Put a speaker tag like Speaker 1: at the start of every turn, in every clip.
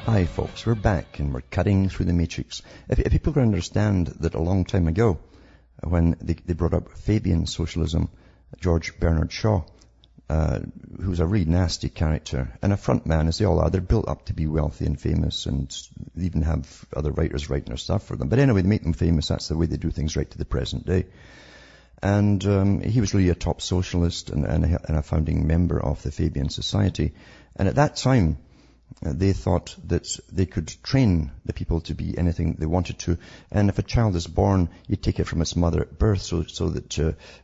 Speaker 1: Hi folks, we're back and we're cutting through the matrix. If people can understand that a long time ago, when they brought up Fabian socialism, George Bernard Shaw, who's a really nasty character and a front man, as they all are, they're built up to be wealthy and famous, and they even have other writers writing their stuff for them. But anyway, they make them famous. That's the way they do things right to the present day. And he was really a top socialist and a founding member of the Fabian Society. And at that time, they thought that they could train the people to be anything they wanted to. And if a child is born, you take it from its mother at birth so that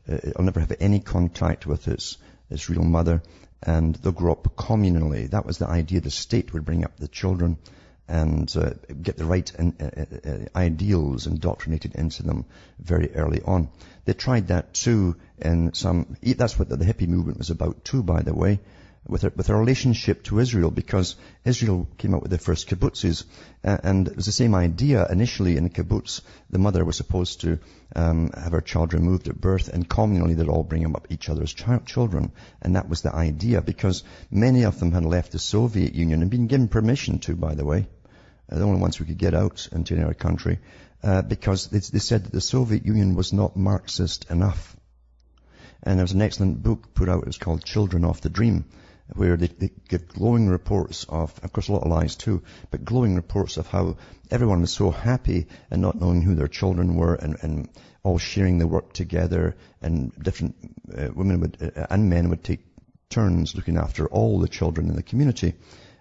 Speaker 1: it'll never have any contact with its real mother. And they'll grow up communally. That was the idea. The state would bring up the children and get the right ideals indoctrinated into them very early on. They tried that too that's what the hippie movement was about too, by the way, with a relationship to Israel, because Israel came out with the first kibbutzes, and it was the same idea initially in the kibbutz. The mother was supposed to have her child removed at birth, and communally they'd all bring up each other's children, and that was the idea, because many of them had left the Soviet Union and been given permission to, by the way, the only ones who could get out into our country, because they said that the Soviet Union was not Marxist enough. And there was an excellent book put out, it was called Children of the Dream, where they give glowing reports of course a lot of lies too, but glowing reports of how everyone was so happy and not knowing who their children were, and all sharing the work together, and different women and men would take turns looking after all the children in the community.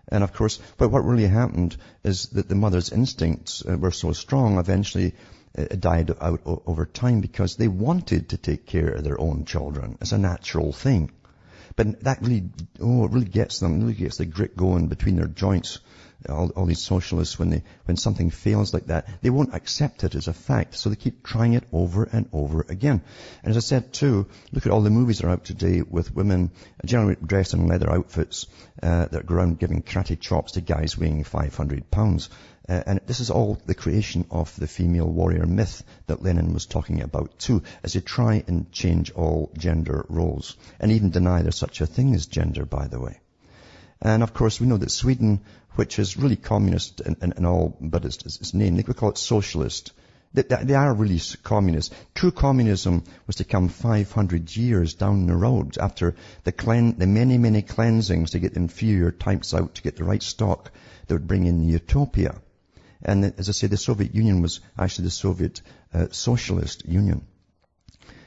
Speaker 1: And of course, but what really happened is that the mother's instincts were so strong, eventually it died out over time, because they wanted to take care of their own children. It's a natural thing. But that really, it really gets them, really gets the grit going between their joints. All these socialists, when something fails like that, they won't accept it as a fact. So they keep trying it over and over again. And as I said too, look at all the movies that are out today with women generally dressed in leather outfits that go around giving karate chops to guys weighing 500 pounds. And this is all the creation of the female warrior myth that Lenin was talking about too, as they try and change all gender roles, and even deny there's such a thing as gender, by the way. And of course, we know that Sweden, which is really communist and all, but its name, they could call it socialist. They are really communist. True communism was to come 500 years down the road after the many, many cleansings to get the inferior types out, to get the right stock that would bring in the utopia. And as I say, the Soviet Union was actually the Soviet Socialist Union.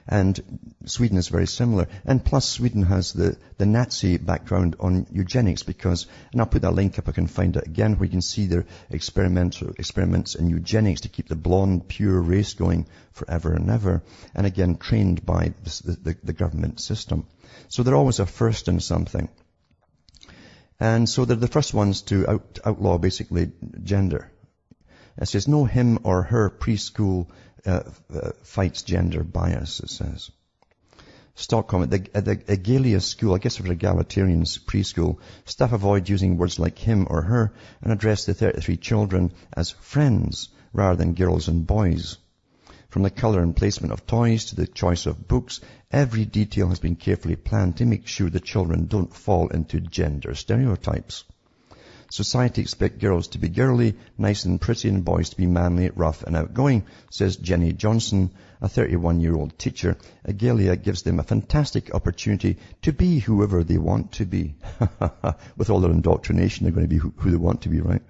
Speaker 1: And Sweden is very similar. And plus Sweden has the Nazi background on eugenics, because, and I'll put that link up, I can find it again, where you can see their experiments in eugenics to keep the blonde, pure race going forever and ever. And again, trained by the government system. So they're always a first in something. And so they're the first ones to outlaw basically gender. It says, no him or her preschool fights gender bias, it says. Stockholm, at the Egalia school, I guess for egalitarians preschool, staff avoid using words like him or her and address the 33 children as friends rather than girls and boys. From the colour and placement of toys to the choice of books, every detail has been carefully planned to make sure the children don't fall into gender stereotypes. Society expects girls to be girly, nice and pretty, and boys to be manly, rough and outgoing, says Jenny Johnson, a 31-year-old teacher. Egalia gives them a fantastic opportunity to be whoever they want to be. With all their indoctrination, they're going to be who they want to be, right?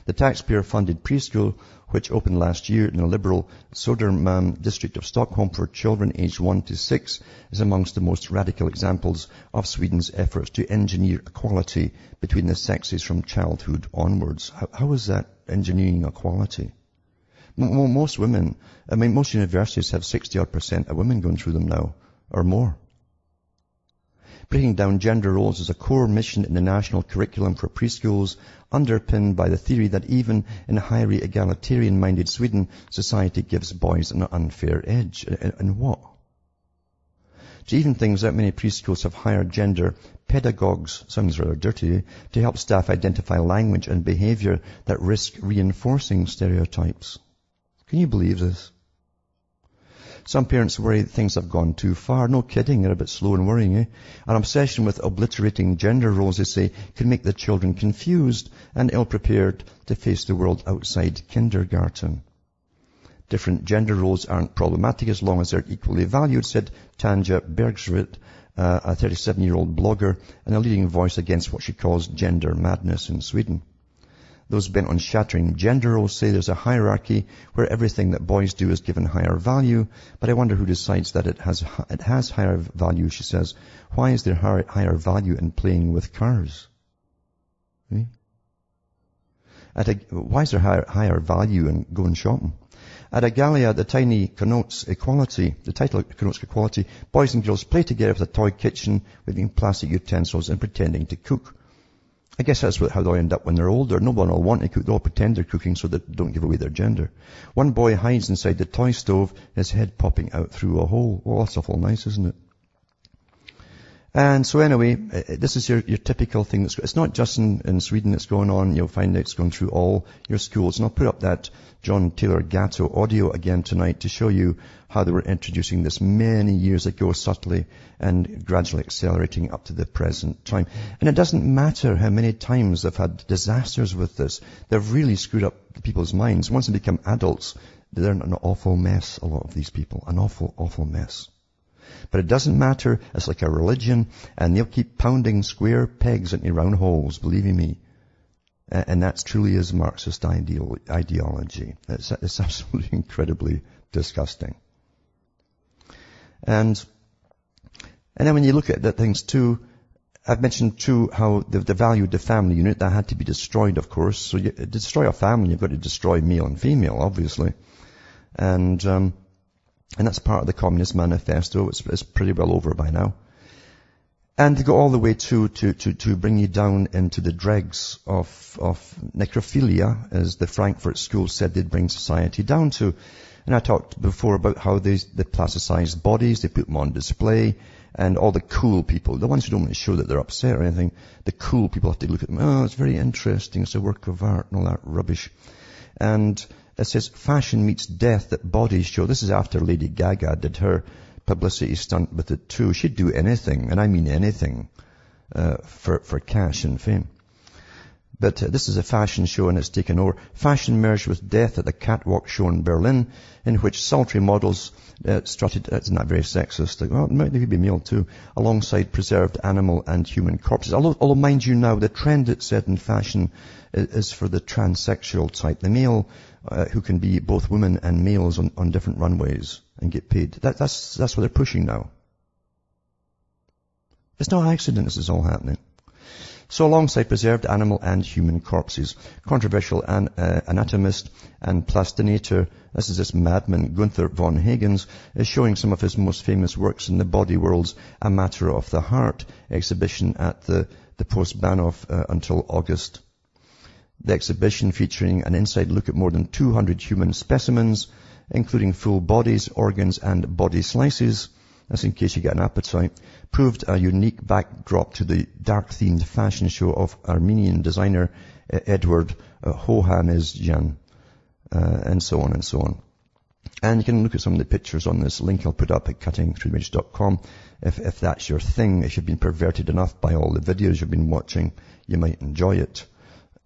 Speaker 1: The taxpayer-funded preschool, which opened last year in the liberal Södermalm district of Stockholm for children aged 1 to 6, is amongst the most radical examples of Sweden's efforts to engineer equality between the sexes from childhood onwards. How is that engineering equality? Most women, most universities have 60% of women going through them now, or more. Breaking down gender roles is a core mission in the national curriculum for preschools, underpinned by the theory that even in a highly egalitarian-minded Sweden, society gives boys an unfair edge. And what? To even things out, many preschools have hired gender pedagogues, sounds rather dirty, to help staff identify language and behavior that risk reinforcing stereotypes. Can you believe this? Some parents worry that things have gone too far. No kidding, they're a bit slow in worrying, eh? An obsession with obliterating gender roles, they say, can make the children confused and ill-prepared to face the world outside kindergarten. Different gender roles aren't problematic as long as they're equally valued, said Tanja Bergsrud, a 37-year-old blogger and a leading voice against what she calls gender madness in Sweden. Those bent on shattering gender roles say there's a hierarchy where everything that boys do is given higher value, but I wonder who decides that it has higher value, she says. Why is there higher value in playing with cars? Eh? Why is there higher value in going shopping? At a gala, the title connotes equality. Boys and girls play together with a toy kitchen, with plastic utensils and pretending to cook. I guess that's how they'll end up when they're older. No one will want to cook. They'll pretend they're cooking so they don't give away their gender. One boy hides inside the toy stove, his head popping out through a hole. Oh, that's awful nice, isn't it? And so anyway, this is your typical thing. It's not just in Sweden that's going on. You'll find it's going through all your schools. And I'll put up that John Taylor Gatto audio again tonight to show you how they were introducing this many years ago subtly and gradually accelerating up to the present time. And it doesn't matter how many times they've had disasters with this. They've really screwed up people's minds. Once they become adults, they're in an awful mess, a lot of these people. An awful, awful mess. But it doesn't matter. It's like a religion, and they'll keep pounding square pegs into round holes, believe me. And that truly is Marxist ideology. It's absolutely incredibly disgusting. And then when you look at the things too, I've mentioned too how the valued the family unit. That had to be destroyed, of course. So you destroy a family, you've got to destroy male and female, obviously. And that's part of the Communist Manifesto. It's pretty well over by now. And they go all the way to bring you down into the dregs of necrophilia, as the Frankfurt School said they'd bring society down to. And I talked before about how they plasticize bodies, they put them on display, and all the cool people, the ones who don't want to show that they're upset or anything, the cool people have to look at them. Oh, it's very interesting, it's a work of art and all that rubbish. And it says, fashion meets death that bodies show. This is after Lady Gaga did her publicity stunt with it too. She'd do anything, and I mean anything, for cash and fame. But this is a fashion show and it's taken over. Fashion merged with death at the catwalk show in Berlin, in which sultry models strutted, it's not very sexist, well, they could be male too, alongside preserved animal and human corpses. Although mind you now, the trend it said in fashion is for the transsexual type, the male who can be both women and males on different runways and get paid. That's what they're pushing now. It's no accident this is all happening. So alongside preserved animal and human corpses, controversial anatomist and plastinator, this is this madman Gunther von Hagens, is showing some of his most famous works in the Body World's A Matter of the Heart exhibition at the Post-Bahnhof until August. The exhibition, featuring an inside look at more than 200 human specimens, including full bodies, organs and body slices, that's in case you get an appetite, proved a unique backdrop to the dark-themed fashion show of Armenian designer Edward Hohanezjan, and so on and so on. And you can look at some of the pictures on this link I'll put up at cuttingthroughtheimage.com. If that's your thing, if you've been perverted enough by all the videos you've been watching, you might enjoy it.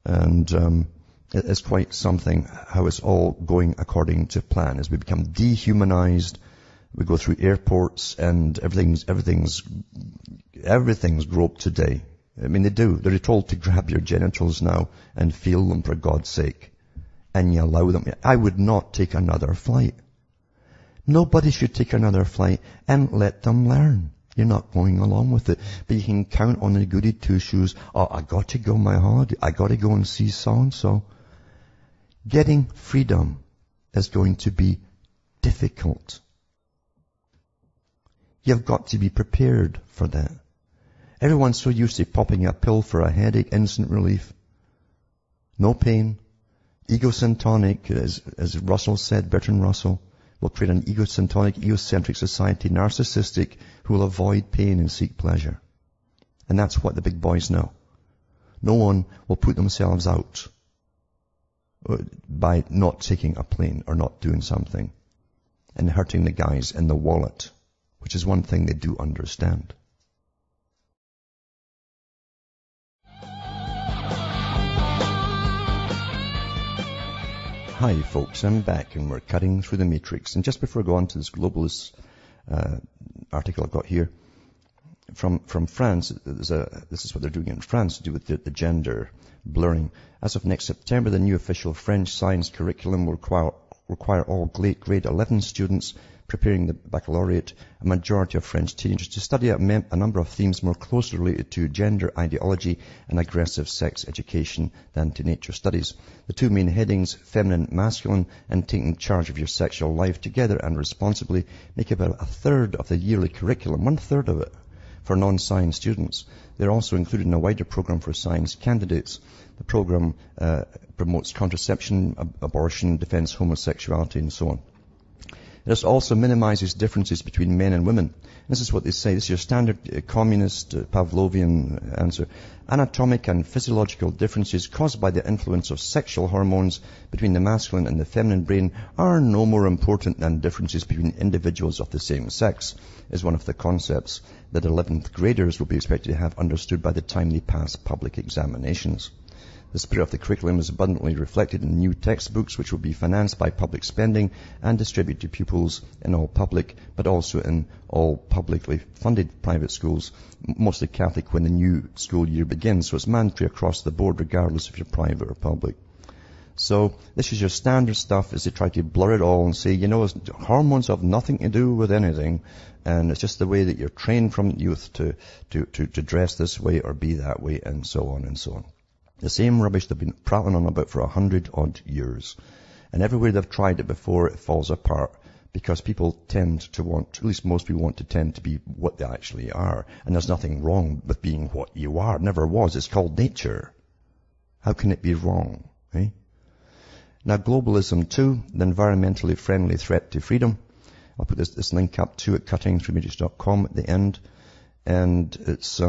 Speaker 1: And it's quite something how it's all going according to plan. As we become dehumanized, we go through airports and everything's groped today. I mean, they do. They're told to grab your genitals now and feel them, for God's sake. And you allow them. I would not take another flight. Nobody should take another flight, and let them learn. You're not going along with it. But you can count on the goody two-shoes. Oh, I got to go on my holiday. I got to go and see so-and-so. Getting freedom is going to be difficult. You've got to be prepared for that. Everyone's so used to popping a pill for a headache, instant relief. No pain. Egocentric, as Russell said, Bertrand Russell, will create an egocentric society, narcissistic, who will avoid pain and seek pleasure. And that's what the big boys know. No one will put themselves out by not taking a plane or not doing something. and hurting the guys in the wallet, which is one thing they do understand. Hi folks, I'm back and we're cutting through the matrix. And just before I go on to this globalist article I've got here from France, this is what they're doing in France to do with the gender blurring. As of next September, the new official French science curriculum will require all grade 11 students preparing the baccalaureate, a majority of French teenagers, to study a number of themes more closely related to gender ideology and aggressive sex education than to nature studies. The two main headings, feminine, masculine, and taking charge of your sexual life together and responsibly, make about a third of the yearly curriculum, 1/3 of it, for non-science students. They're also included in a wider program for science candidates. The program promotes contraception, abortion, defends homosexuality, and so on. It also minimizes differences between men and women. This is what they say. This is your standard communist Pavlovian answer. Anatomic and physiological differences caused by the influence of sexual hormones between the masculine and the feminine brain are no more important than differences between individuals of the same sex, is one of the concepts that 11th graders will be expected to have understood by the time they pass public examinations. The spirit of the curriculum is abundantly reflected in new textbooks, which will be financed by public spending and distributed to pupils in all public, but also in all publicly funded private schools, mostly Catholic, when the new school year begins. So it's mandatory across the board, regardless if you're private or public. So this is your standard stuff as they try to blur it all and say, hormones have nothing to do with anything. And it's just the way that you're trained from youth to dress this way or be that way, and so on and so on. The same rubbish they've been prattling on about for 100-odd years. And everywhere they've tried it before, it falls apart because people tend to want, at least most people want to tend to be what they actually are. And there's nothing wrong with being what you are. Never was. It's called nature. How can it be wrong? Eh? Now, globalism too, the environmentally friendly threat to freedom. I'll put this link up to it, cuttingthroughmatrix.com at the end. And it's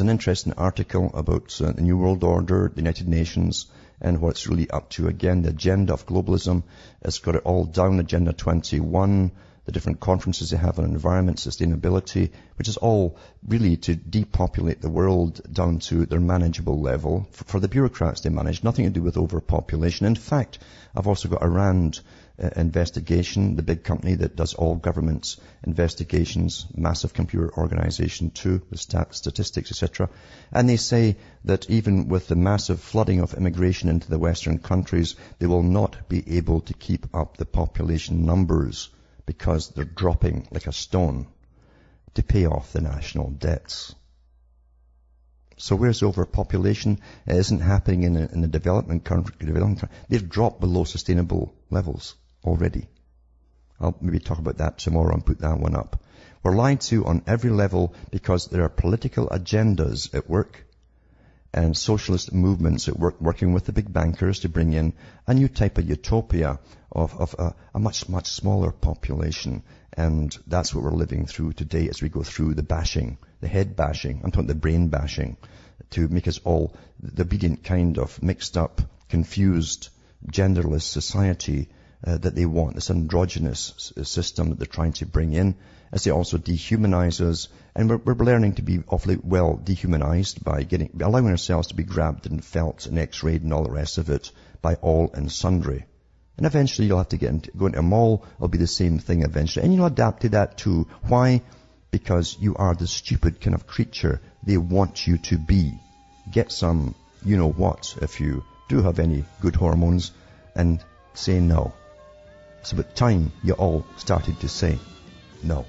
Speaker 1: an interesting article about the New World Order, the United Nations, and what it's really up to. Again, the agenda of globalism. It's got it all down, Agenda 21, the different conferences they have on environment, sustainability, which is all really to depopulate the world down to their manageable level. For the bureaucrats they manage, nothing to do with overpopulation. In fact, I've also got a RAND investigation, the big company that does all government's investigations, massive computer organization too, with statistics, etc. And they say that even with the massive flooding of immigration into the Western countries, they will not be able to keep up the population numbers because they're dropping like a stone to pay off the national debts. So where's overpopulation? It isn't happening in the developing country. They've dropped below sustainable levels already. I'll maybe talk about that tomorrow and put that one up. We're lied to on every level because there are political agendas at work and socialist movements at work, working with the big bankers to bring in a new type of utopia of a much, much smaller population. And that's what we're living through today as we go through the bashing, the head bashing, I'm talking the brain bashing, to make us all the obedient kind of mixed up, confused, genderless society that they want, this androgynous system that they're trying to bring in, as they also dehumanize us. And we're learning to be awfully well dehumanized by allowing ourselves to be grabbed and felt and x-rayed and all the rest of it by all and sundry. And eventually you'll have to go into a mall, it'll be the same thing eventually. And you'll adapt to that too. Why? Because you are the stupid kind of creature they want you to be. Get some, you know what, if you do have any good hormones, and say no. It's about time you all started to say no.